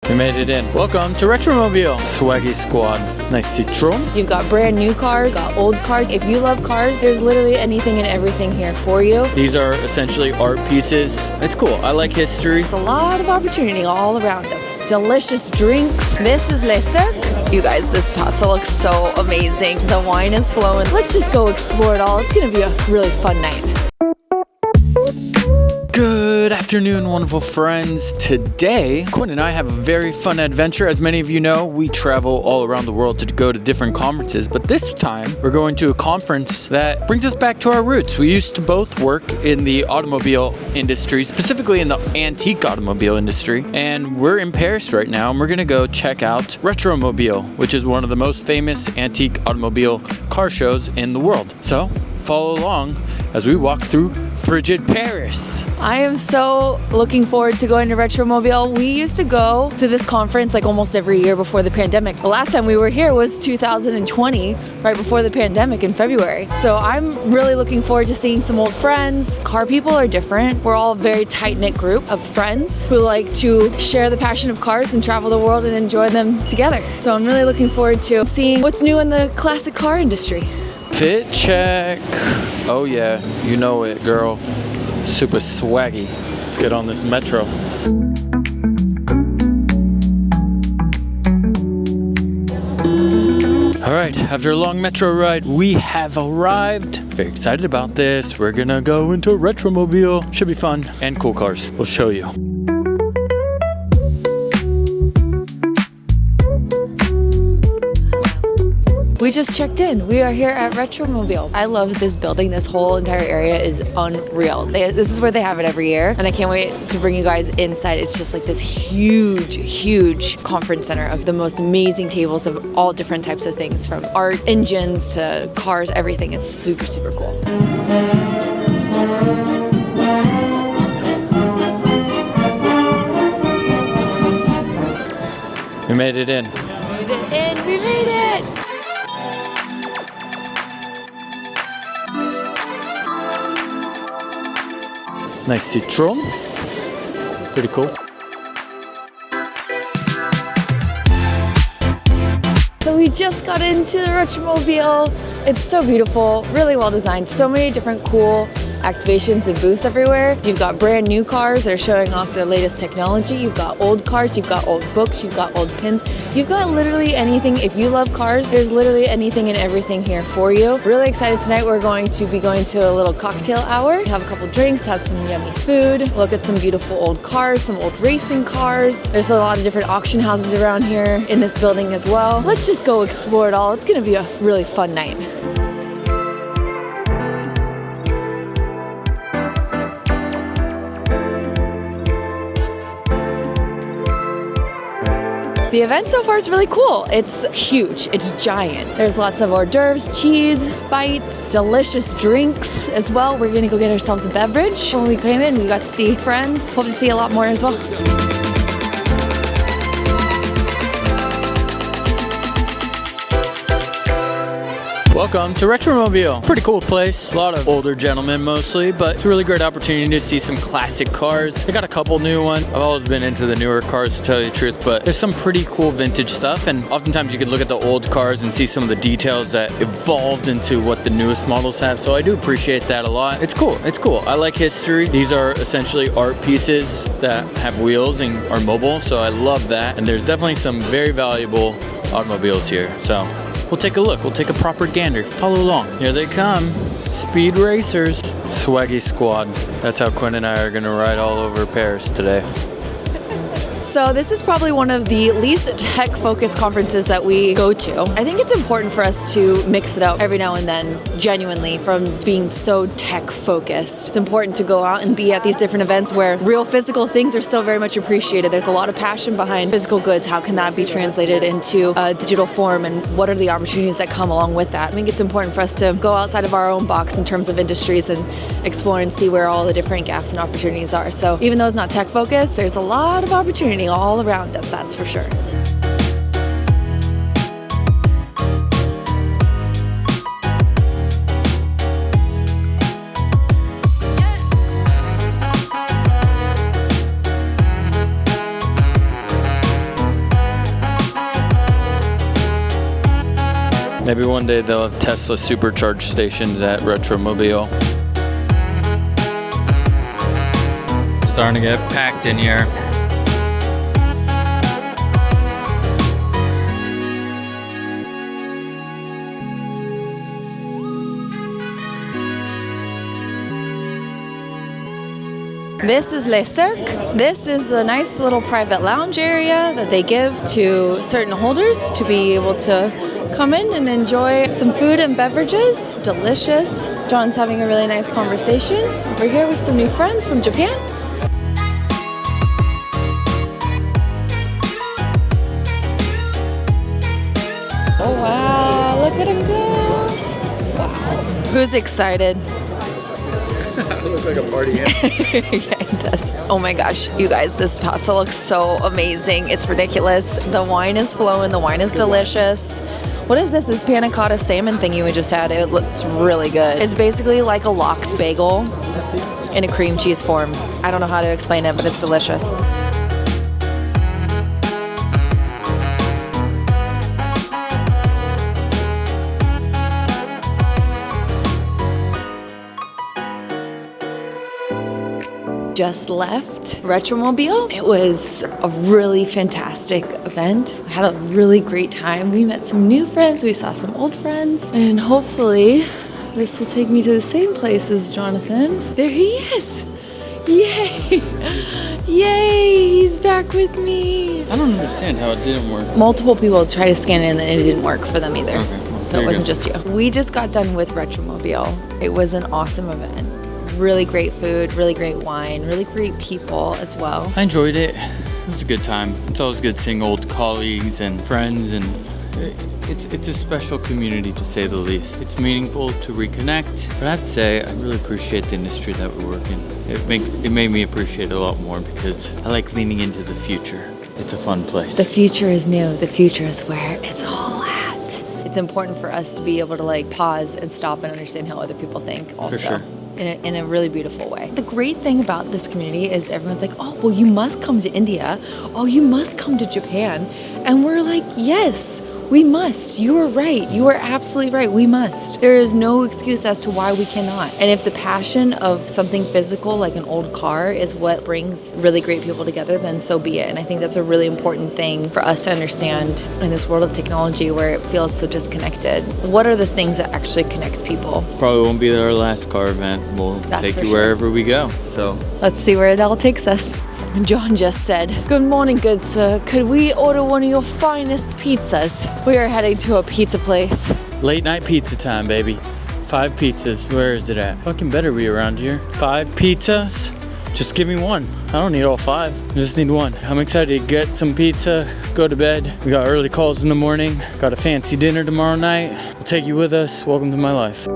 We made it in. Welcome to Retromobile, Swaggy Squad. Nice Citron. You've got brand new cars, got old cars. If you love cars, there's literally anything and everything here for you. These are essentially art pieces. It's cool. I like history. There's a lot of opportunity all around us. Delicious drinks. This is Le Cirque. You guys, this pasta looks so amazing. The wine is flowing. Let's just go explore it all. It's gonna be a really fun night. Good afternoon, wonderful friends. Today, Quinn and I have a very fun adventure. As many of you know, we travel all around the world to go to different conferences, but this time we're going to a conference that brings us back to our roots. We used to both work in the automobile industry, specifically in the antique automobile industry, and we're in Paris right now, and we're gonna go check out Retromobile, which is one of the most famous antique automobile car shows in the world. So, follow along as we walk through frigid Paris. I am so looking forward to going to Retromobile. We used to go to this conference like almost every year before the pandemic. The last time we were here was 2020, right before the pandemic in February. So I'm really looking forward to seeing some old friends. Car people are different. We're all a very tight-knit group of friends who like to share the passion of cars and travel the world and enjoy them together. So I'm really looking forward to seeing what's new in the classic car industry. Fit check. Oh yeah, you know it, girl. Super swaggy. Let's get on this metro. All right, after a long metro ride, we have arrived. Very excited about this. We're gonna go into Retromobile. Should be fun and cool cars. We'll show you. We just checked in. We are here at Retromobile. I love this building. This whole entire area is unreal. This is where they have it every year, and I can't wait to bring you guys inside. It's just like this huge, huge conference center of the most amazing tables of all different types of things, from art, engines to cars, everything. It's super, super cool. We made it in. We made it in. We made it. Nice Citron. Pretty cool. So we just got into the Retromobile. It's so beautiful, really well designed. So many different cool activations and booths everywhere. You've got brand new cars that are showing off their latest technology. You've got old cars, you've got old books, you've got old pins. You've got literally anything. If you love cars, there's literally anything and everything here for you. Really excited tonight. We're going to be going to a little cocktail hour, have a couple drinks, have some yummy food, look at some beautiful old cars, some old racing cars. There's a lot of different auction houses around here in this building as well. Let's just go explore it all. It's gonna be a really fun night. The event so far is really cool. It's huge, it's giant. There's lots of hors d'oeuvres, cheese, bites, delicious drinks as well. We're gonna go get ourselves a beverage. When we came in, we got to see friends. Hope to see a lot more as well. Welcome to Retromobile. Pretty cool place. A lot of older gentlemen mostly, but it's a really great opportunity to see some classic cars. They got a couple new ones. I've always been into the newer cars, to tell you the truth, but there's some pretty cool vintage stuff, and oftentimes you can look at the old cars and see some of the details that evolved into what the newest models have, so I do appreciate that a lot. It's cool. It's cool. I like history. These are essentially art pieces that have wheels and are mobile, so I love that, and there's definitely some very valuable automobiles here, so we'll take a look. We'll take a proper gander. Follow along. Here they come. Speed racers. Swaggy squad. That's how Quinn and I are going to ride all over Paris today. So this is probably one of the least tech-focused conferences that we go to. I think it's important for us to mix it up every now and then, genuinely, from being so tech-focused. It's important to go out and be at these different events where real physical things are still very much appreciated. There's a lot of passion behind physical goods. How can that be translated into a digital form, and what are the opportunities that come along with that? I think it's important for us to go outside of our own box in terms of industries and explore and see where all the different gaps and opportunities are. So even though it's not tech-focused, there's a lot of opportunity all around us, that's for sure. Maybe one day they'll have Tesla supercharged stations at Retromobile. Starting to get packed in here. This is Le Cercle. This is the nice little private lounge area that they give to certain holders to be able to come in and enjoy some food and beverages. Delicious. John's having a really nice conversation over here with some new friends from Japan. Oh wow, look at him go. Wow. Who's excited? It looks like a party animal. Yeah, it does. Oh my gosh, you guys, this pasta looks so amazing. It's ridiculous. The wine is flowing. The wine is delicious. What is this? This panna cotta salmon thing you just had? It looks really good. It's basically like a lox bagel in a cream cheese form. I don't know how to explain it, but it's delicious. Just left Retromobile. It was a really fantastic event. We had a really great time. We met some new friends, we saw some old friends, and hopefully this will take me to the same place as Jonathan. There he is. Yay! Yay! He's back with me. I don't understand how it didn't work. Multiple people tried to scan in and it didn't work for them either. Okay, well, so it wasn't just you. We just got done with Retromobile. It was an awesome event. Really great food, really great wine, really great people as well. I enjoyed it. It was a good time. It's always good seeing old colleagues and friends, and it's a special community to say the least. It's meaningful to reconnect, but I have to say I really appreciate the industry that we work in. It made me appreciate it a lot more because I like leaning into the future. It's a fun place. The future is new. The future is where it's all at. It's important for us to be able to like pause and stop and understand how other people think also. For sure. In a really beautiful way. The great thing about this community is everyone's like, oh, well, you must come to India. Oh, you must come to Japan. And we're like, yes, we must. You are right. You are absolutely right. We must. There is no excuse as to why we cannot. And if the passion of something physical, like an old car, is what brings really great people together, then so be it. And I think that's a really important thing for us to understand in this world of technology where it feels so disconnected. What are the things that actually connects people? Probably won't be our last car event. We'll take you wherever we go. So let's see where it all takes us. John just said, "Good morning, good sir. Could we order one of your finest pizzas?" We are heading to a pizza place. Late night pizza time, baby. 5 pizzas. Where is it at? Fucking better be around here. 5 pizzas? Just give me one. I don't need all 5. I just need one. I'm excited to get some pizza, go to bed. We got early calls in the morning. Got a fancy dinner tomorrow night. We'll take you with us. Welcome to my life.